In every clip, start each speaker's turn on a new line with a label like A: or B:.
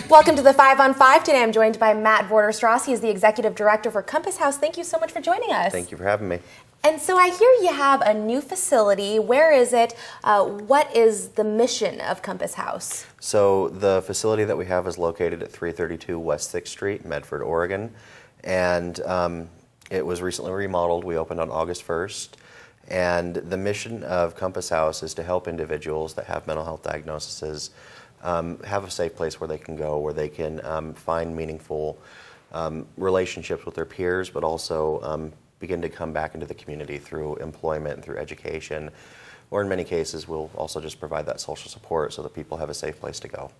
A: Welcome to the 5 on 5. Today I'm joined by Matt Vorderstrasse. He is the Executive Director for Compass House. Thank you so much for joining us.
B: Thank you for having me.
A: And so I hear you have a new facility. Where is it? What is the mission of Compass House?
B: So the facility that we have is located at 332 West 6th Street, Medford, Oregon. And it was recently remodeled. We opened on August 1st. And the mission of Compass House is to help individuals that have mental health diagnoses have a safe place where they can go, where they can find meaningful relationships with their peers, but also begin to come back into the community through employment and through education. Or in many cases, we'll also just provide that social support so that people have a safe place to go.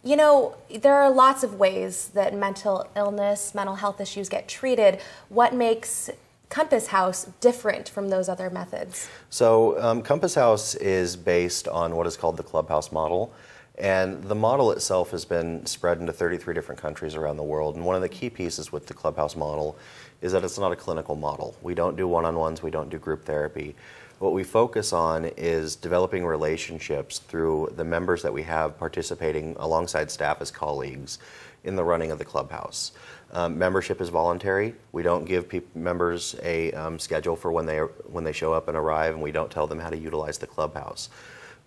A: You know, there are lots of ways that mental illness, mental health issues get treated. What makes Compass House different from those other methods? So Compass House is based on what is called the Clubhouse model. And the model itself has been spread into 33 different countries around the world. And one of the key pieces with the Clubhouse model is that it's not a clinical model. We don't do one-on-ones, we don't do group therapy. What we focus on is developing relationships through the members that we have participating alongside staff as colleagues in the running of the Clubhouse. Membership is voluntary. We don't give members a schedule for when they show up and arrive, and we don't tell them how to utilize the Clubhouse.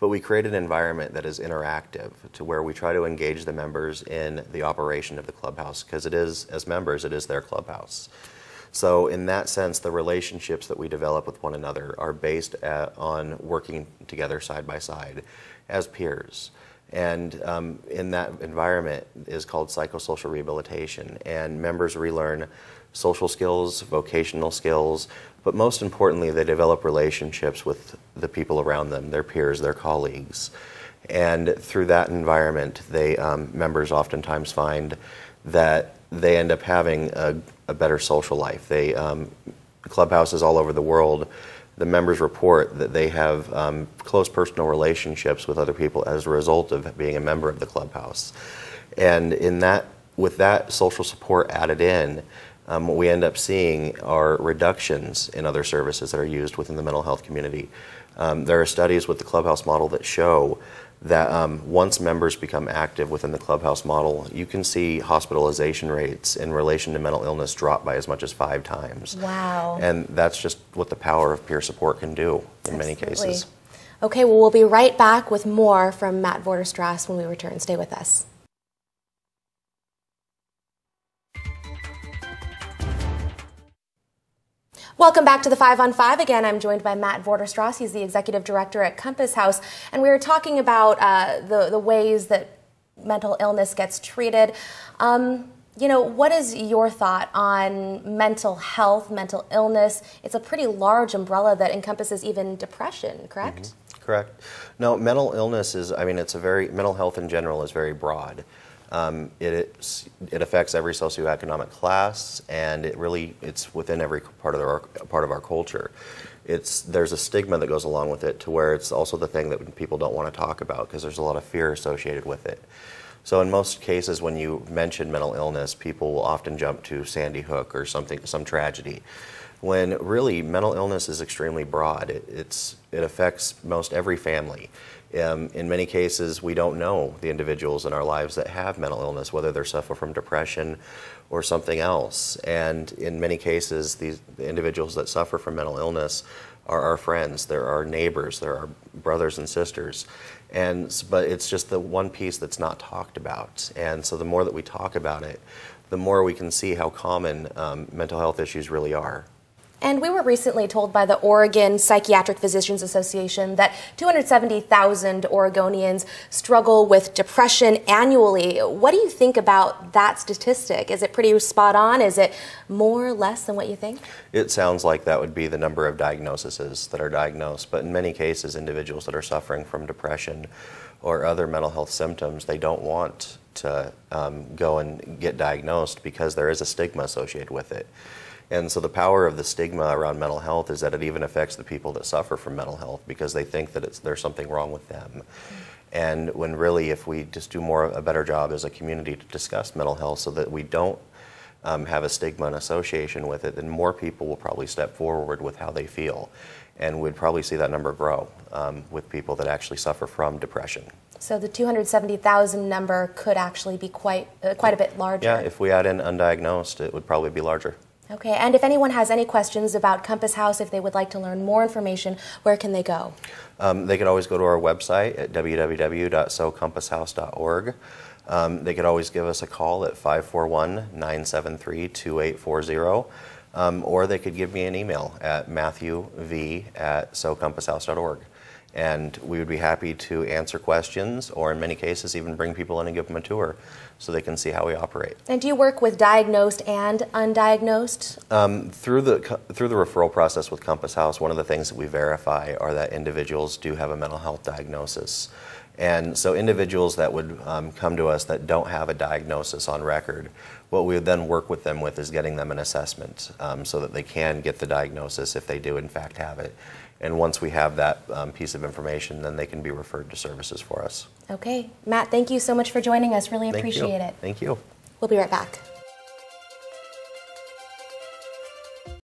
A: But we create an environment that is interactive to where we try to engage the members in the operation of the Clubhouse, because it is, as members, it is their Clubhouse. So in that sense, the relationships that we develop with one another are based on working together side by side as peers. And in that environment is called psychosocial rehabilitation, and members relearn social skills, vocational skills, but most importantly, they develop relationships with the people around them, their peers, their colleagues. And through that environment, members oftentimes find that they end up having a better social life. Clubhouses all over the world, the members report that they have close personal relationships with other people as a result of being a member of the Clubhouse. And with that social support added in, what we end up seeing are reductions in other services that are used within the mental health community. There are studies with the Clubhouse model that show that once members become active within the Clubhouse model, you can see hospitalization rates in relation to mental illness drop by as much as 5 times. Wow.
B: And that's just what the power of peer support can do in many cases.
A: Okay, well, we'll be right back with more from Matt Vorderstrasse when we return. Stay with us. Welcome back to the 5 on 5. Again, I'm joined by Matt Vorderstrasse. He's the Executive Director at Compass House. And we were talking about the ways that mental illness gets treated. You know, what is your thought on mental health, mental illness? It's a pretty large umbrella that encompasses even depression, correct?
B: Mm-hmm. Correct. No, mental illness is, mental health in general is very broad. It affects every socioeconomic class, and it's within every part of our culture. There's a stigma that goes along with it, to where it's also the thing that people don't want to talk about because there's a lot of fear associated with it. So in most cases, when you mention mental illness, people will often jump to Sandy Hook or some tragedy, when really mental illness is extremely broad. It affects most every family. In many cases, we don't know the individuals in our lives that have mental illness, whether they're suffering from depression or something else. And in many cases, the individuals that suffer from mental illness are our friends, they're our neighbors, they're our brothers and sisters. But it's just the one piece that's not talked about. And so the more that we talk about it, the more we can see how common mental health issues really are.
A: And we were recently told by the Oregon Psychiatric Physicians Association that 270,000 Oregonians struggle with depression annually. What do you think about that statistic? Is it pretty spot on? Is it more or less than what you think?
B: It sounds like that would be the number of diagnoses that are diagnosed, but in many cases, individuals that are suffering from depression or other mental health symptoms, they don't want to go and get diagnosed because there is a stigma associated with it. And so the power of the stigma around mental health is that it even affects the people that suffer from mental health because they think that there's something wrong with them. And when really, if we just do a better job as a community to discuss mental health so that we don't have a stigma and association with it, then more people will probably step forward with how they feel. and we'd probably see that number grow with people that actually suffer from depression.
A: So the 270,000 number could actually be quite a bit larger.
B: Yeah, if we add in undiagnosed, it would probably be larger.
A: Okay, and if anyone has any questions about Compass House, if they would like to learn more information, where can they go?
B: They could always go to our website at www.socompasshouse.org. They could always give us a call at 541-973-2840, or they could give me an email at matthewv@socompasshouse.org. And we would be happy to answer questions, or in many cases even bring people in and give them a tour so they can see how we operate.
A: And do you work with diagnosed and undiagnosed?
B: Through the referral process with Compass House, one of the things that we verify are that individuals do have a mental health diagnosis. And so individuals that would come to us that don't have a diagnosis on record, what we would then work with them with is getting them an assessment so that they can get the diagnosis if they do in fact have it. And once we have that piece of information, then they can be referred to services for us.
A: Okay. Matt, thank you so much for joining us. Really appreciate it.
B: Thank you.
A: We'll be right back.